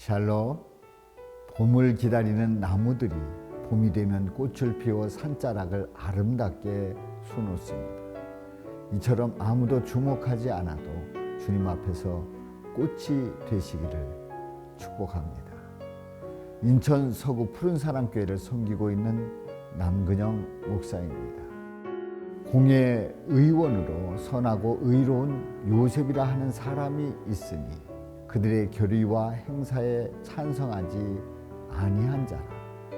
샬롬. 봄을 기다리는 나무들이 봄이 되면 꽃을 피워 산자락을 아름답게 수놓습니다. 이처럼 아무도 주목하지 않아도 주님 앞에서 꽃이 되시기를 축복합니다. 인천 서구 푸른사랑교회를 섬기고 있는 남근영 목사입니다. 공예 의원으로 선하고 의로운 요셉이라 하는 사람이 있으니 그들의 결의와 행사에 찬성하지 아니한 자라.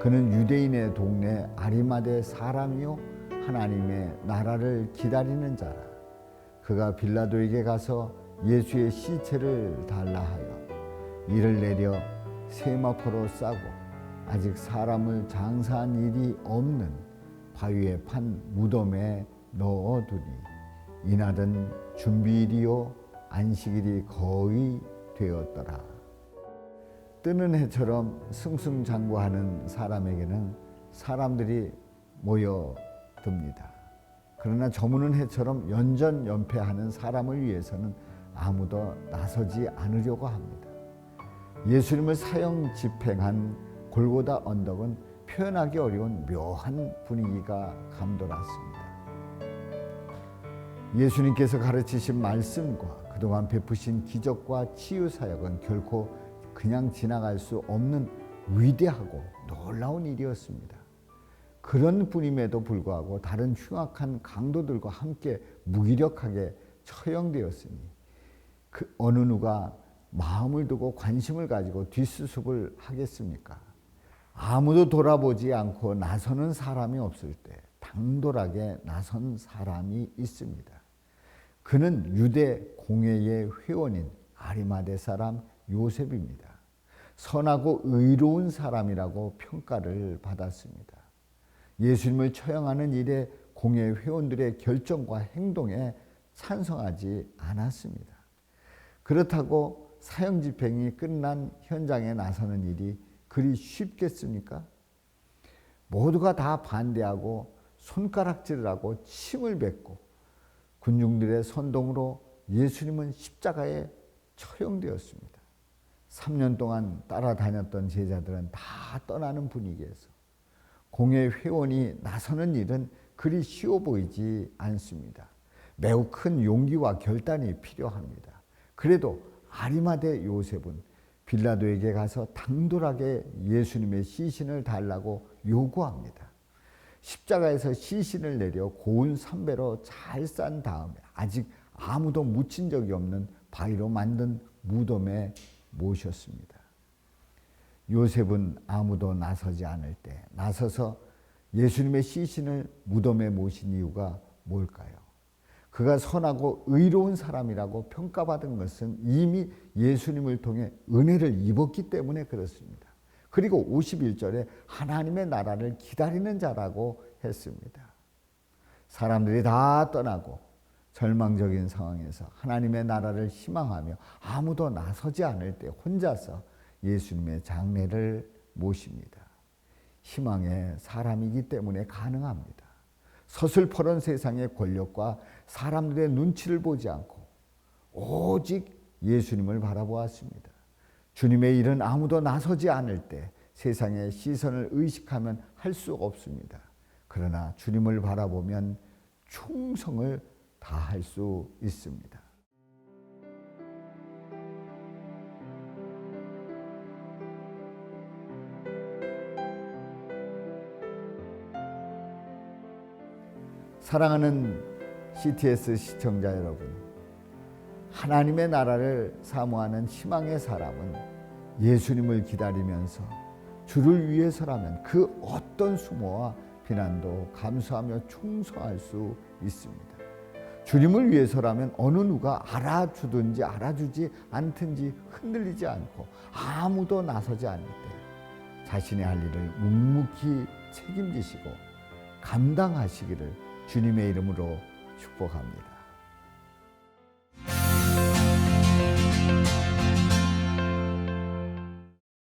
그는 유대인의 동네 아리마대 사람이요 하나님의 나라를 기다리는 자라. 그가 빌라도에게 가서 예수의 시체를 달라 하여 이를 내려 세마포로 싸고 아직 사람을 장사한 일이 없는 바위에 판 무덤에 넣어두니 이날은 준비일이요 안식일이 거의 되었더라. 뜨는 해처럼 승승장구하는 사람에게는 사람들이 모여듭니다. 그러나 저무는 해처럼 연전연패하는 사람을 위해서는 아무도 나서지 않으려고 합니다. 예수님을 사형 집행한 골고다 언덕은 표현하기 어려운 묘한 분위기가 감돌았습니다. 예수님께서 가르치신 말씀과 그동안 베푸신 기적과 치유 사역은 결코 그냥 지나갈 수 없는 위대하고 놀라운 일이었습니다. 그런 분임에도 불구하고 다른 흉악한 강도들과 함께 무기력하게 처형되었으니 그 어느 누가 마음을 두고 관심을 가지고 뒷수습을 하겠습니까? 아무도 돌아보지 않고 나서는 사람이 없을 때 당돌하게 나선 사람이 있습니다. 그는 유대 공회의 회원인 아리마대 사람 요셉입니다. 선하고 의로운 사람이라고 평가를 받았습니다. 예수님을 처형하는 일에 공회 회원들의 결정과 행동에 찬성하지 않았습니다. 그렇다고 사형 집행이 끝난 현장에 나서는 일이 그리 쉽겠습니까? 모두가 다 반대하고 손가락질을 하고 침을 뱉고 군중들의 선동으로 예수님은 십자가에 처형되었습니다. 3년 동안 따라다녔던 제자들은 다 떠나는 분위기에서 공회 회원이 나서는 일은 그리 쉬워 보이지 않습니다. 매우 큰 용기와 결단이 필요합니다. 그래도 아리마대 요셉은 빌라도에게 가서 당돌하게 예수님의 시신을 달라고 요구합니다. 십자가에서 시신을 내려 고운 삼배로 잘 싼 다음에 아직 아무도 묻힌 적이 없는 바위로 만든 무덤에 모셨습니다. 요셉은 아무도 나서지 않을 때 나서서 예수님의 시신을 무덤에 모신 이유가 뭘까요? 그가 선하고 의로운 사람이라고 평가받은 것은 이미 예수님을 통해 은혜를 입었기 때문에 그렇습니다. 그리고 51절에 하나님의 나라를 기다리는 자라고 했습니다. 사람들이 다 떠나고 절망적인 상황에서 하나님의 나라를 희망하며 아무도 나서지 않을 때 혼자서 예수님의 장례를 모십니다. 희망의 사람이기 때문에 가능합니다. 서슬퍼런 세상의 권력과 사람들의 눈치를 보지 않고 오직 예수님을 바라보았습니다. 주님의 일은 아무도 나서지 않을 때 세상의 시선을 의식하면 할 수 없습니다. 그러나 주님을 바라보면 충성을 다할 수 있습니다. 사랑하는 CTS 시청자 여러분, 하나님의 나라를 사모하는 희망의 사람은 예수님을 기다리면서 주를 위해서라면 그 어떤 수모와 비난도 감수하며 충성할 수 있습니다. 주님을 위해서라면 어느 누가 알아주든지 알아주지 않든지 흔들리지 않고 아무도 나서지 않을 때 자신의 할 일을 묵묵히 책임지시고 감당하시기를 주님의 이름으로 축복합니다.